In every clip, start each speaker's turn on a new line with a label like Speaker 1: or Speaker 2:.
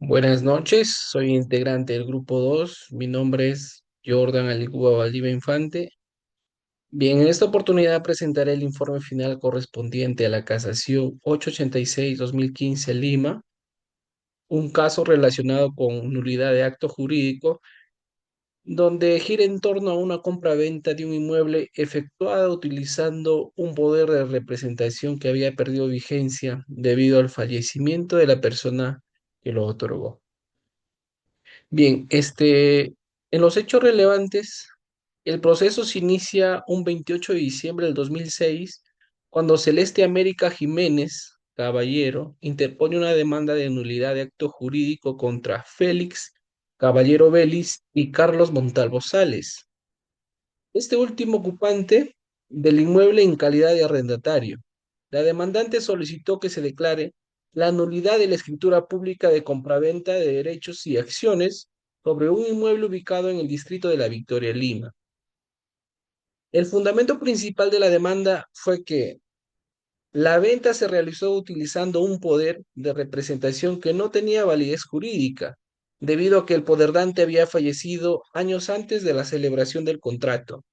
Speaker 1: Buenas noches, soy integrante del grupo 2. Mi nombre es Jordan Aligua Valdivia Infante. Bien, en esta oportunidad presentaré el informe final correspondiente a la casación 886-2015 Lima, un caso relacionado con nulidad de acto jurídico, donde gira en torno a una compra-venta de un inmueble efectuada utilizando un poder de representación que había perdido vigencia debido al fallecimiento de la persona que lo otorgó. Bien, en los hechos relevantes, el proceso se inicia un 28 de diciembre del 2006, cuando Celeste América Jiménez Caballero interpone una demanda de nulidad de acto jurídico contra Félix Caballero Vélez y Carlos Montalvo Sales, este último ocupante del inmueble en calidad de arrendatario. La demandante solicitó que se declare la nulidad de la escritura pública de compraventa de derechos y acciones sobre un inmueble ubicado en el distrito de La Victoria, Lima. El fundamento principal de la demanda fue que la venta se realizó utilizando un poder de representación que no tenía validez jurídica, debido a que el poderdante había fallecido años antes de la celebración del contrato.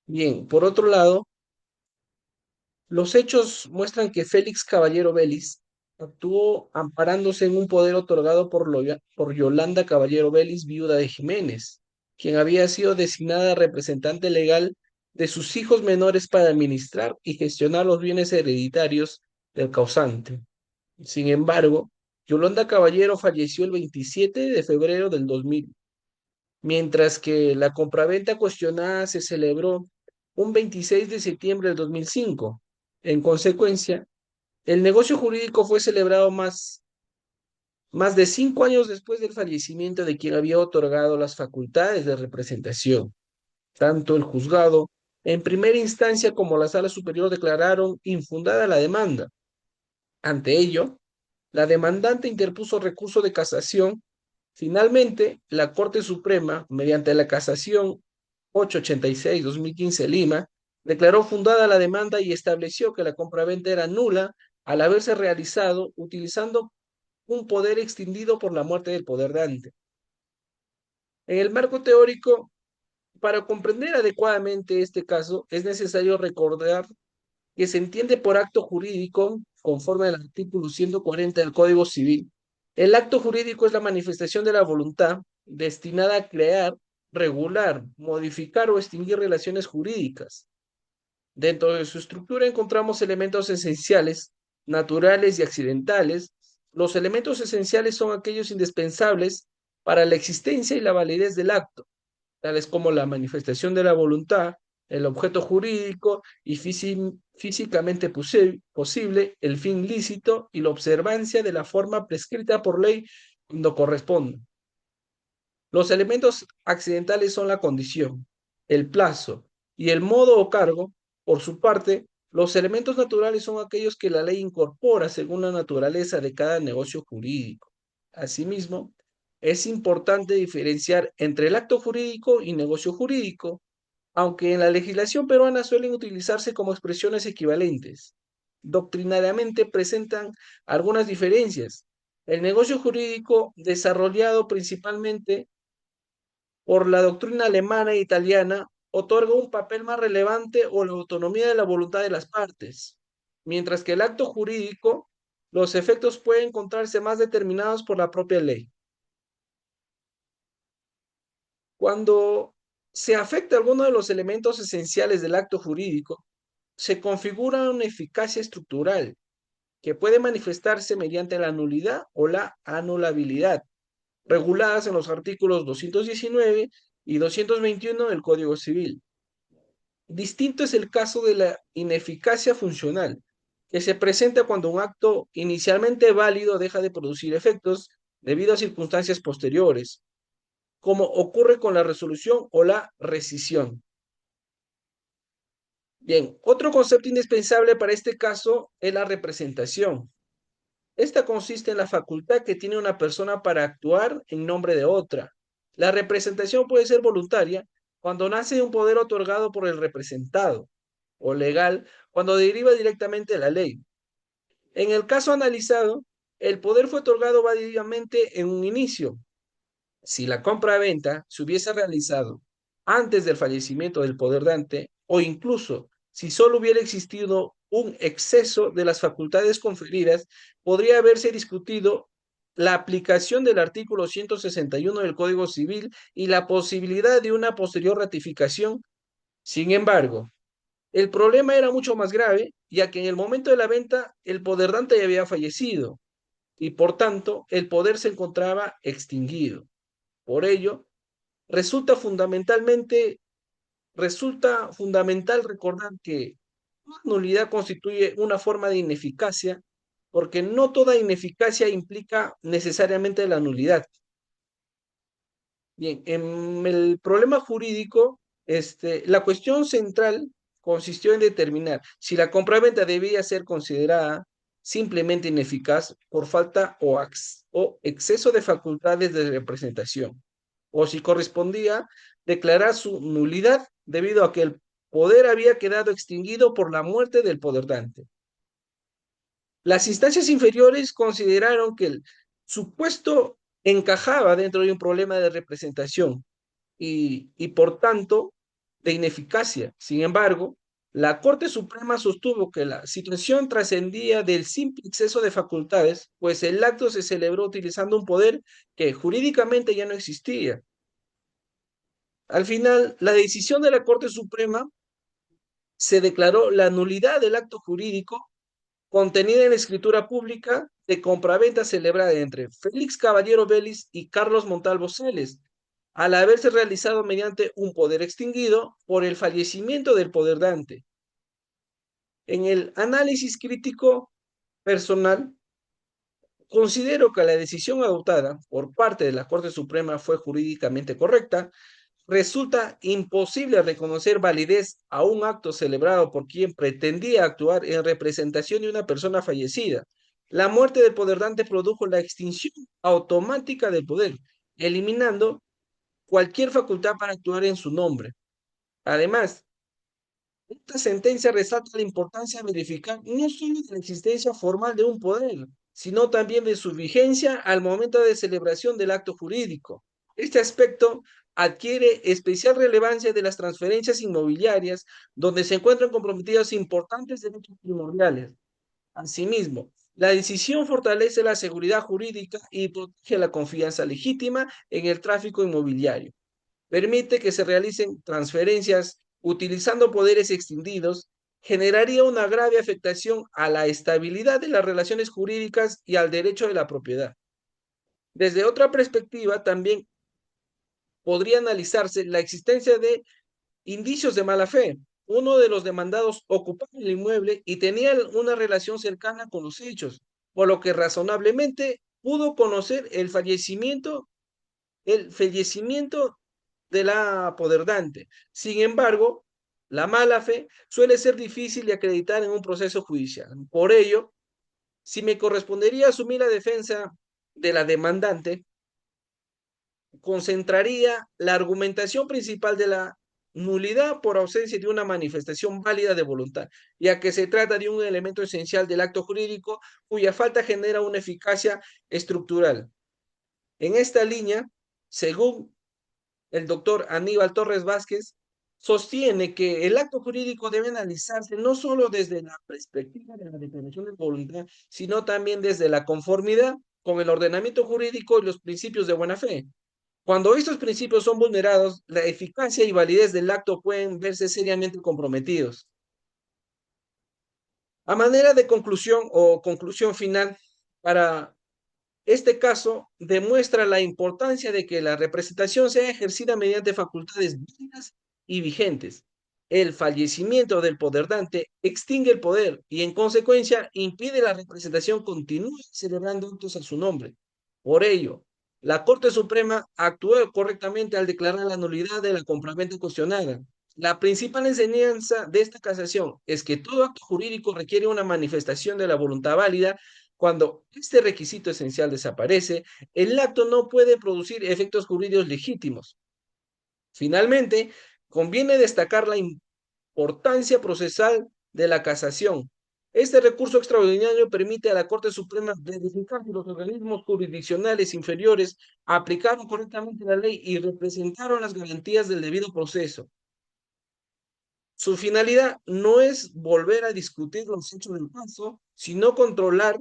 Speaker 1: Bien, por otro lado, los hechos muestran que Félix Caballero Vélez actuó amparándose en un poder otorgado por Yolanda Caballero Vélez, viuda de Jiménez, quien había sido designada representante legal de sus hijos menores para administrar y gestionar los bienes hereditarios del causante. Sin embargo, Yolanda Caballero falleció el 27 de febrero del 2000, mientras que la compraventa cuestionada se celebró un 26 de septiembre del 2005. En consecuencia, el negocio jurídico fue celebrado más de 5 años después del fallecimiento de quien había otorgado las facultades de representación. Tanto el juzgado en primera instancia como la Sala Superior declararon infundada la demanda. Ante ello, la demandante interpuso recurso de casación. Finalmente, la Corte Suprema, mediante la casación 886-2015 Lima, declaró fundada la demanda y estableció que la compraventa era nula al haberse realizado utilizando un poder extinguido por la muerte del poderdante. En el marco teórico, para comprender adecuadamente este caso, es necesario recordar que se entiende por acto jurídico, conforme al artículo 140 del Código Civil. El acto jurídico es la manifestación de la voluntad destinada a crear, regular, modificar o extinguir relaciones jurídicas. Dentro de su estructura encontramos elementos esenciales, naturales y accidentales. Los elementos esenciales son aquellos indispensables para la existencia y la validez del acto, tales como la manifestación de la voluntad, el objeto jurídico y físicamente posible, el fin lícito y la observancia de la forma prescrita por ley cuando corresponde. Los elementos accidentales son la condición, el plazo y el modo o cargo. Por su parte, los elementos naturales son aquellos que la ley incorpora según la naturaleza de cada negocio jurídico. Asimismo, es importante diferenciar entre el acto jurídico y negocio jurídico, aunque en la legislación peruana suelen utilizarse como expresiones equivalentes. Doctrinariamente presentan algunas diferencias. El negocio jurídico, desarrollado principalmente por la doctrina alemana e italiana, otorga un papel más relevante o la autonomía de la voluntad de las partes, mientras que el acto jurídico, los efectos pueden encontrarse más determinados por la propia ley. Cuando se afecta alguno de los elementos esenciales del acto jurídico, se configura una eficacia estructural que puede manifestarse mediante la nulidad o la anulabilidad, reguladas en los artículos 219 y 221 del Código Civil. Distinto es el caso de la ineficacia funcional, que se presenta cuando un acto inicialmente válido deja de producir efectos debido a circunstancias posteriores, como ocurre con la resolución o la rescisión. Bien, otro concepto indispensable para este caso es la representación. Esta consiste en la facultad que tiene una persona para actuar en nombre de otra. La representación puede ser voluntaria cuando nace de un poder otorgado por el representado, o legal cuando deriva directamente de la ley. En el caso analizado, El poder fue otorgado válidamente en un inicio. Si la compra-venta se hubiese realizado antes del fallecimiento del poder dante, o incluso si solo hubiera existido un exceso de las facultades conferidas, podría haberse discutido la aplicación del artículo 161 del Código Civil y la posibilidad de una posterior ratificación. Sin embargo, el problema era mucho más grave, ya que en el momento de la venta el poder dante ya había fallecido y por tanto el poder se encontraba extinguido. Por ello, resulta fundamental recordar que la nulidad constituye una forma de ineficacia, porque no toda ineficacia implica necesariamente la nulidad. Bien, en el problema jurídico, la cuestión central consistió en determinar si la compraventa debía ser considerada simplemente ineficaz por falta o exceso de facultades de representación, o si correspondía declarar su nulidad debido a que el poder había quedado extinguido por la muerte del poderdante. Las instancias inferiores consideraron que el supuesto encajaba dentro de un problema de representación y por tanto de ineficacia. Sin embargo, la Corte Suprema sostuvo que la situación trascendía del simple exceso de facultades, pues el acto se celebró utilizando un poder que jurídicamente ya no existía. Al final, la decisión de la Corte Suprema se declaró la nulidad del acto jurídico contenida en la escritura pública de compraventa celebrada entre Félix Caballero Vélez y Carlos Montalvo Celes, al haberse realizado mediante un poder extinguido por el fallecimiento del poderdante. En el análisis crítico personal, considero que la decisión adoptada por parte de la Corte Suprema fue jurídicamente correcta. Resulta imposible reconocer validez a un acto celebrado por quien pretendía actuar en representación de una persona fallecida. La muerte del poderdante produjo la extinción automática del poder, eliminando cualquier facultad para actuar en su nombre. Además, esta sentencia resalta la importancia de verificar no solo de la existencia formal de un poder, sino también de su vigencia al momento de celebración del acto jurídico. Este aspecto adquiere especial relevancia de las transferencias inmobiliarias, donde se encuentran comprometidos importantes derechos primordiales. Asimismo, la decisión fortalece la seguridad jurídica y protege la confianza legítima en el tráfico inmobiliario. Permite que se realicen transferencias utilizando poderes extendidos, generaría una grave afectación a la estabilidad de las relaciones jurídicas y al derecho de la propiedad. Desde otra perspectiva, también podría analizarse la existencia de indicios de mala fe. Uno de los demandados ocupaba el inmueble y tenía una relación cercana con los hechos, por lo que razonablemente pudo conocer el fallecimiento de la poderdante. Sin embargo, la mala fe suele ser difícil de acreditar en un proceso judicial. Por ello, si me correspondería asumir la defensa de la demandante, concentraría la argumentación principal de la nulidad por ausencia de una manifestación válida de voluntad, ya que se trata de un elemento esencial del acto jurídico cuya falta genera una eficacia estructural. En esta línea, según el doctor Aníbal Torres Vázquez, sostiene que el acto jurídico debe analizarse no solo desde la perspectiva de la declaración de voluntad, sino también desde la conformidad con el ordenamiento jurídico y los principios de buena fe. Cuando estos principios son vulnerados, la eficacia y validez del acto pueden verse seriamente comprometidos. A manera de conclusión o conclusión final, para este caso demuestra la importancia de que la representación sea ejercida mediante facultades válidas y vigentes. El fallecimiento del poderdante extingue el poder y en consecuencia impide la representación continúe celebrando actos a su nombre. Por ello, la Corte Suprema actuó correctamente al declarar la nulidad de la compraventa cuestionada. La principal enseñanza de esta casación es que todo acto jurídico requiere una manifestación de la voluntad válida. Cuando este requisito esencial desaparece, el acto no puede producir efectos jurídicos legítimos. Finalmente, conviene destacar la importancia procesal de la casación. Este recurso extraordinario permite a la Corte Suprema verificar si los organismos jurisdiccionales inferiores aplicaron correctamente la ley y representaron las garantías del debido proceso. Su finalidad no es volver a discutir los hechos del caso, sino controlar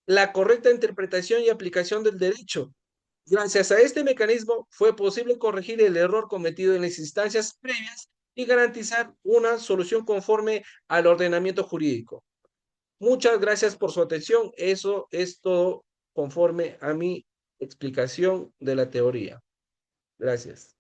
Speaker 1: la correcta interpretación y aplicación del derecho. Gracias a este mecanismo fue posible corregir el error cometido en las instancias previas y garantizar una solución conforme al ordenamiento jurídico. Muchas gracias por su atención. Eso es todo conforme a mi explicación de la teoría. Gracias.